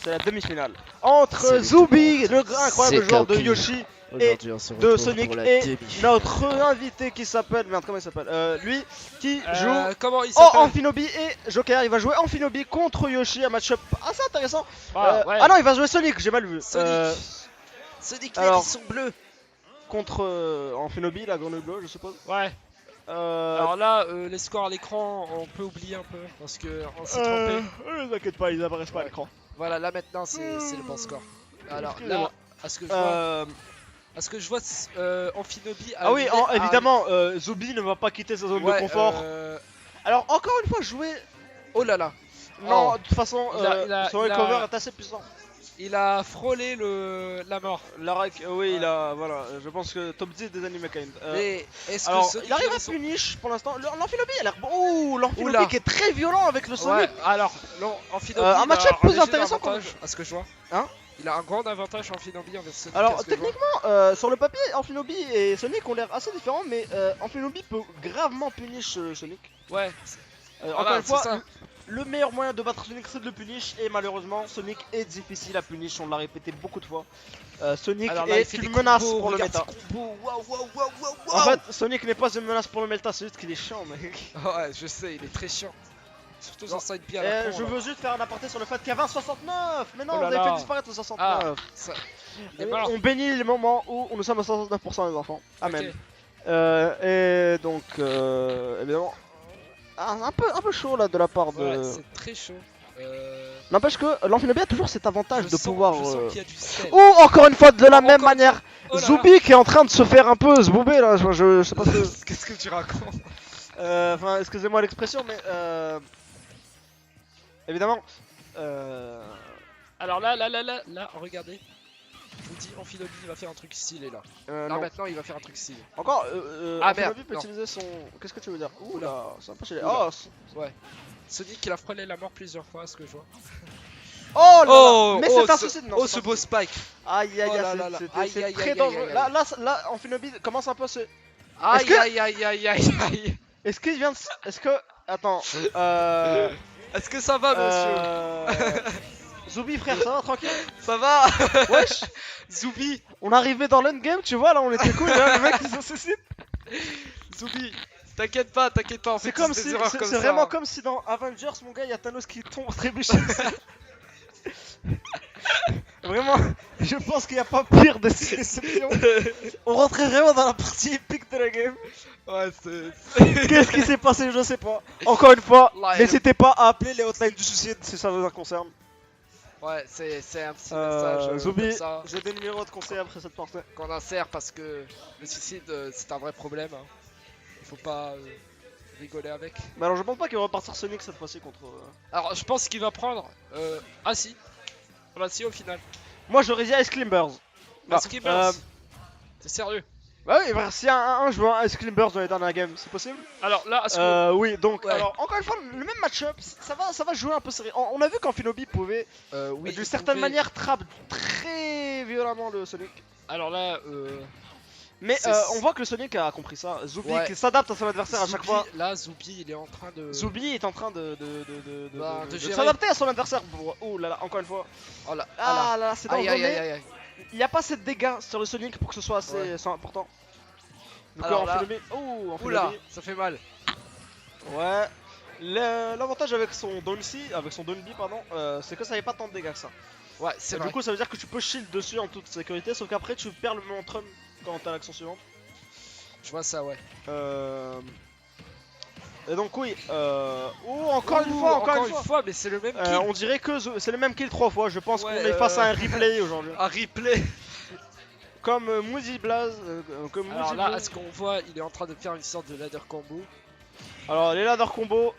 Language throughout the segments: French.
c'est la demi-finale entre Zubi, le incroyable joueur de Yoshi, et de Sonic, et notre invité qui s'appelle, merde comment il s'appelle, lui qui joue comment il s'appelle Amphinobi et Joker. Il va jouer Amphinobi contre Yoshi, un match-up assez intéressant. ouais. Ah non, il va jouer Sonic, j'ai mal vu. Sonic, alors, ils sont bleus. Contre Amphinobi, la grenouille bleue, je suppose. Ouais. Alors là, les scores à l'écran, on peut oublier un peu parce que on s'est trompé. Ne t'inquiète pas, ils apparaissent pas à l'écran. Voilà, là maintenant c'est le bon score. Alors là, à ce que je vois, Amphinobi. Ah oui, évidemment, Zubi ne va pas quitter sa zone de confort. Alors encore une fois, jouer. Oh là là. Non, de toute façon, son recover est assez puissant. Il a frôlé la mort. Oui, il a. Voilà, je pense que top 10 des anime kind. Mais est-ce alors, que il arrive à punish pour l'instant. L'Amphinobi a l'air. Oh, l'Amphinobi qui est très violent avec le Sonic. Ouais, alors, Amphinobi. Un match-up plus intéressant à ce que je vois. Hein? Il a un grand avantage Amphinobi envers Sonic. Alors, techniquement, sur le papier, Amphinobi et Sonic ont l'air assez différents, mais Amphinobi peut gravement punish Sonic. Ouais. Encore une fois, le meilleur moyen de battre Sonic c'est de le punish, et malheureusement Sonic est difficile à punish, on l'a répété beaucoup de fois. Sonic est une menace pour le méta. En fait, Sonic n'est pas une menace pour le méta, c'est juste qu'il est chiant, mec. Ouais, je sais, il est très chiant. Surtout sans side bien. Je veux juste faire un aparté sur le fait qu'il y avait un 69. Mais non, on avait fait disparaître le 69. On bénit les moments où nous sommes à 69% des enfants. Amen. Et donc, évidemment, un peu chaud là de la part de. Ouais, c'est très chaud. N'empêche que l'Amphinobi a toujours cet avantage de pouvoir. Ou encore une fois de la même manière, Zubi qui est en train de se faire un peu zboober là. Je sais pas ce que. Qu'est-ce que tu racontes? Enfin, excusez-moi l'expression, mais évidemment. Alors là, regardez. Je vous dis, Amphinobi va faire un truc stylé là. Là maintenant, il va faire un truc stylé. Encore Amphinobi peut utiliser son. Qu'est-ce que tu veux dire? Ouh là, c'est un peu chez. Ouais. Sonic il a frôlé la mort plusieurs fois, à ce que je vois. Oh là, mais c'est un suicide, non? Oh, ce beau spike. Aïe aïe aïe, c'est très dangereux. Là, Amphinobi commence un peu à se. Aïe aïe aïe aïe aïe. Est-ce qu'il vient de. Est-ce que. Attends. Est-ce que ça va, monsieur? Zubi, frère, ça va tranquille? Ça va? Wesh. Zubi. On arrivait dans l'endgame, tu vois, là on était cool, là, le mec il se suicide. Zubi, t'inquiète pas, c'est comme si, c'est vraiment comme si dans Avengers, mon gars, il y a Thanos qui tombe trébuché. Vraiment, je pense qu'il n'y a pas pire de ces réceptions. On rentrait vraiment dans la partie épique de la game. Ouais, Qu'est-ce qui s'est passé? Je sais pas. Encore une fois, n'hésitez pas à appeler les hotlines du suicide si ça vous concerne. Ouais, c'est un petit message. Zubi, j'ai des numéros de conseil après cette partie. Qu'on insère parce que le suicide c'est un vrai problème. Hein. Il faut pas rigoler avec. Mais alors je pense pas qu'il va repartir Sonic cette fois-ci contre. Alors je pense qu'il va prendre. Ah si. Voilà, si au final. Moi j'aurais dit Ice Climbers. Ice Climbers. T'es sérieux? Bah oui, s'il y a un joueur Ice Climbers dans les dernières games, c'est possible? Alors là, à ce oui, donc, alors encore une fois, le même match-up, ça va jouer un peu serré. On a vu qu'Amphinobi pouvait, d'une certaine manière, trap très violemment le Sonic. Alors là, mais on voit que le Sonic a compris ça. Zubi qui s'adapte à son adversaire à chaque fois. Là, Zubi, il est en train de. Zubi est en train de s'adapter à son adversaire. Oh là là, encore une fois. Oh là, ah là, c'est dangereux. Aïe. Il n'y a pas assez de dégâts sur le Sonic pour que ce soit assez important. Donc Amphinobi. Oula, ça fait mal. Ouais. L'avantage avec son Donby, pardon, c'est que ça n'avait pas tant de dégâts que ça. Ouais, c'est vrai. Du coup, ça veut dire que tu peux shield dessus en toute sécurité, sauf qu'après tu perds le momentum quand t'as l'action suivante. Je vois ça, ouais. Et donc oui, encore une fois, mais c'est le même kill. On dirait que c'est le même kill 3 fois. Je pense qu'on est face à un replay aujourd'hui. Un replay. Comme Moody Blaze. Alors là, à ce qu'on voit, il est en train de faire une sorte de ladder combo. Alors les ladder combo.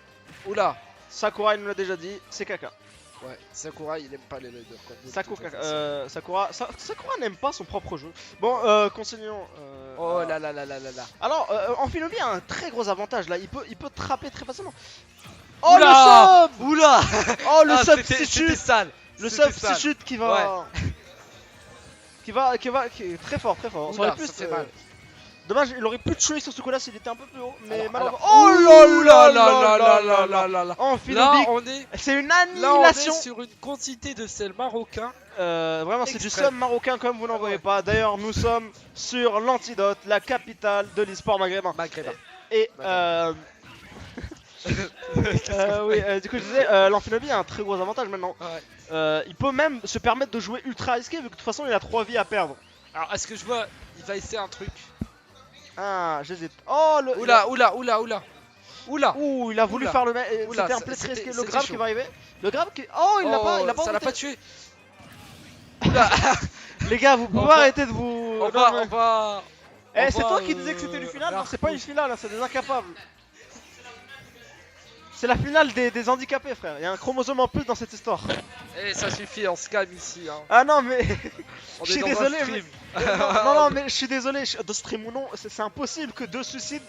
Oula. Sakura il nous l'a déjà dit, c'est caca. Ouais, Sakura il aime pas les ladder combo. Sakura n'aime pas son propre jeu. Bon, continuons. Oh là. Alors, Amphinobi a un très gros avantage là, il peut trapper très facilement. Oh le sub. Oula. Oh le substitute. C'était sale. Le substitute qui va... qui est très fort, très fort. Oula, ça fait mal. Dommage, il aurait pu tuer sur ce coup là s'il était un peu plus haut. Mais malheureusement. Oh là là. Amphilobique, c'est une annihilation. Là, on est sur une quantité de sel marocain. Vraiment, c'est du seum marocain comme vous n'en voyez pas. D'ailleurs, nous sommes sur l'Antidote, la capitale de l'e-sport maghrébin. Et oui, du coup, je disais, l'Amphilobi a un très gros avantage maintenant. Il peut même se permettre de jouer ultra risqué vu que de toute façon il a 3 vies à perdre. Alors, est-ce que je vois, il va essayer un truc. Ah, j'hésite. Oh le. Oula. Ouh, il a voulu faire le mec. C'était un play très risqué. Le grab qui va arriver. Le grab qui. Oh, il l'a pas. Ça l'a pas tué. Oula. Les gars, vous pouvez arrêter de vous. On va. Eh, c'est toi qui disais que c'était du final. Non, c'est pas une finale, c'est des incapables. C'est la finale des handicapés, frère. Il y a un chromosome en plus dans cette histoire. Eh, ça suffit, on se calme ici. Hein. Ah non, mais. Je suis désolé. Mais... non, mais je suis désolé. De stream ou non, c'est impossible que 2 suicides.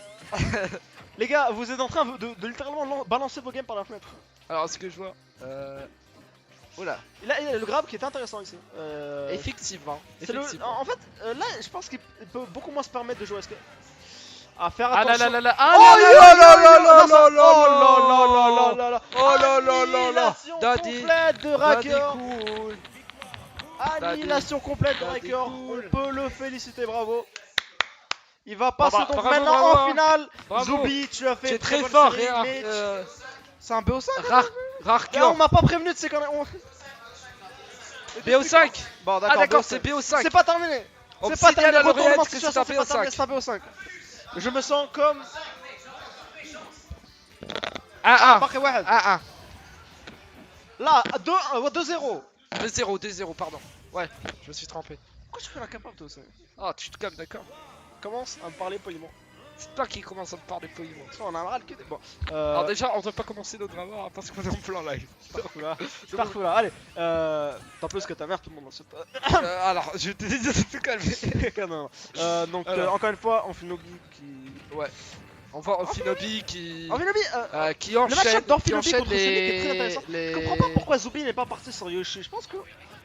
Les gars, vous êtes en train de littéralement balancer vos games par la fenêtre. Alors, ce que je vois. Oula. Il a le grab qui est intéressant ici. Effectivement. En fait, là, je pense qu'il peut beaucoup moins se permettre de jouer à ce que. À faire attention. Oh là là. Complète de Racker. Annihilation complète de Racker. On peut le féliciter, bravo. Il va passer donc maintenant en finale. Zoubi, tu as fait très fort. C'est un BO5. Racker. On m'a pas prévenu de ces conneries. BO5. Bon, ah d'accord, c'est BO5. C'est pas terminé. C'est pas terminé. Retournement de situation, c'est pas terminé. C'est un BO5. Je me sens comme. 1-1. Là, 2-0. 2-0, pardon. Ouais, je me suis trompé. Pourquoi tu fais l'incapable toi aussi? Ah, tu te calmes, d'accord. Commence à me parler poliment. C'est toi qui commence à me parler poliment. On a un ral qui est. Bon. Alors, déjà, on doit pas commencer notre drama parce qu'on est en plein live. Partout là, allez. T'en plus que ta mère, tout le monde en sait pas. Alors, je te dis de te calmer. Donc, encore une fois, Amphilobi qui. Ouais. On voit Amphilobi qui. Amphilobi qui enchaîne. L'Amphilobi contre Sonic est très intéressant. Je comprends pas pourquoi Zoubi n'est pas parti sur Yoshi. Je pense que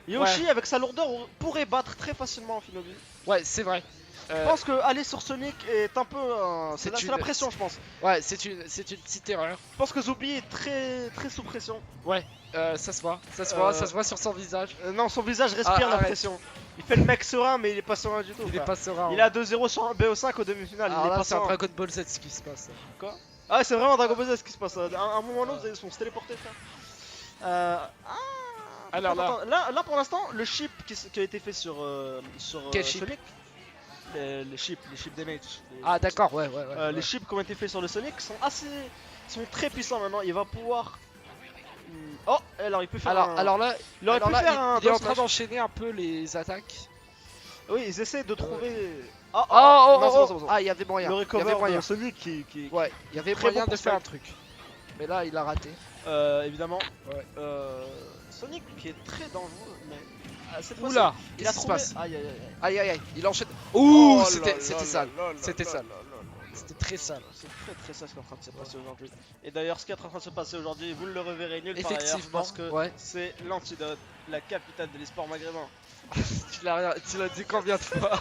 Yoshi, avec sa lourdeur, pourrait battre très facilement Amphilobi. Ouais, c'est vrai. Je pense que aller sur Sonic est un peu. C'est la pression, je pense. Ouais, c'est une petite erreur. Je pense que Zoubi est très sous pression. Ouais, ça se voit. Ça se voit sur son visage. Non, son visage respire la pression. Il fait le mec serein, mais il est pas serein du tout. Il est pas serein. Il est à 2-0 sur un BO5 au demi-finale. Il est pas serein. C'est un Dragon Ball Z ce qui se passe. Quoi? Ah, c'est vraiment Dragon Ball Z ce qui se passe. À un moment ou l'autre, ils sont téléportés, frère. Alors là, pour l'instant, le chip qui a été fait sur Sonic. Les chips damage. Ah d'accord, ouais. Les chips qui ont été faits sur le Sonic sont très puissants maintenant. Il va pouvoir. Oh, alors il peut faire. Alors là, il est en train d'enchaîner un peu les attaques. Oui, ils essaient de trouver. Ah, il y avait moyen. Le recover de Sonic qui. Ouais, il y avait moyen de faire un truc. Mais là, il a raté. Évidemment. Ouais. Sonic qui est très dangereux, mais. Oula, il a trouvé. Aïe, il enchaîne. Ouh, c'était sale. C'était sale. C'était très sale. C'est très sale ce qui est en train de se passer aujourd'hui. Et d'ailleurs, ce qui est en train de se passer aujourd'hui, vous ne le reverrez nulle part ailleurs parce que c'est l'Antidote, la capitale de l'e-sport maghrébin. Tu l'as dit combien de fois?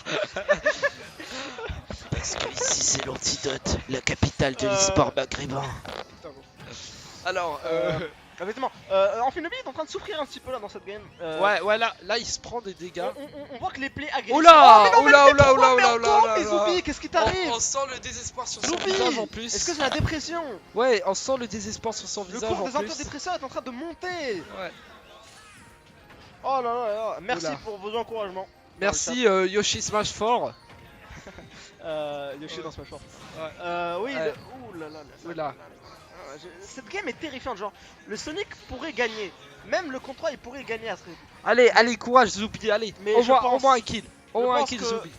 Parce que ici c'est l'Antidote, la capitale de l'e-sport maghrébin. Alors, effectivement, Amphilobi est en train de souffrir un petit peu là dans cette game. Ouais, là il se prend des dégâts. On voit que les plays agressifs. Oula, mais Zoubi, qu'est-ce qui t'arrive? On sent le désespoir sur son visage en plus. Est-ce que c'est la dépression? Ouais, on sent le désespoir sur son visage en plus. Le cours des antidépresseurs est en train de monter. Ouais. Oh là, merci pour vos encouragements. Merci Yoshi Smash 4. Yoshi dans Smash 4. Ouais. Oui, oula. Cette game est terrifiante, genre le Sonic pourrait gagner, même le contre 3 il pourrait gagner à ce rythme. Allez, courage Zoubi, allez, mais au moins un kill, Zoubi.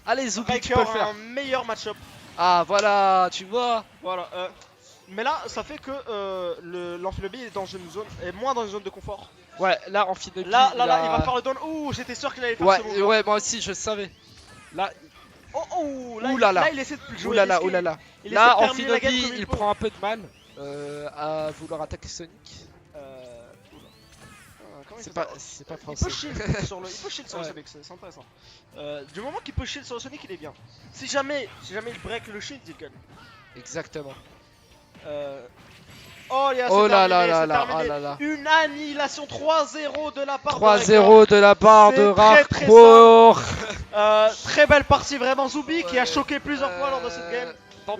Allez Zoubi, tu peux le faire. Un meilleur match-up. Ah voilà, tu vois. Voilà, mais là ça fait que l'Amphilobi est dans une zone, est moins dans une zone de confort. Ouais, là Amphilobi. Là, il va faire le down. Ouh, j'étais sûr qu'il allait faire ce move. Ouais, moi aussi je savais. Là. Là il essaie de jouer. Oulala. Là, Amphilobi, il prend un peu de mal à vouloir attaquer Sonic. C'est pas Il français. peut shield sur le Sonic, c'est intéressant. Du moment qu'il peut shield sur le Sonic, il est bien. Si jamais il break le shield, il gagne. Exactement. Oh, là là. Une annihilation 3-0 de la part 3-0 de la part de Rarcourt. Rarcourt. Très belle partie, vraiment. Zubi qui a choqué plusieurs fois lors de cette game.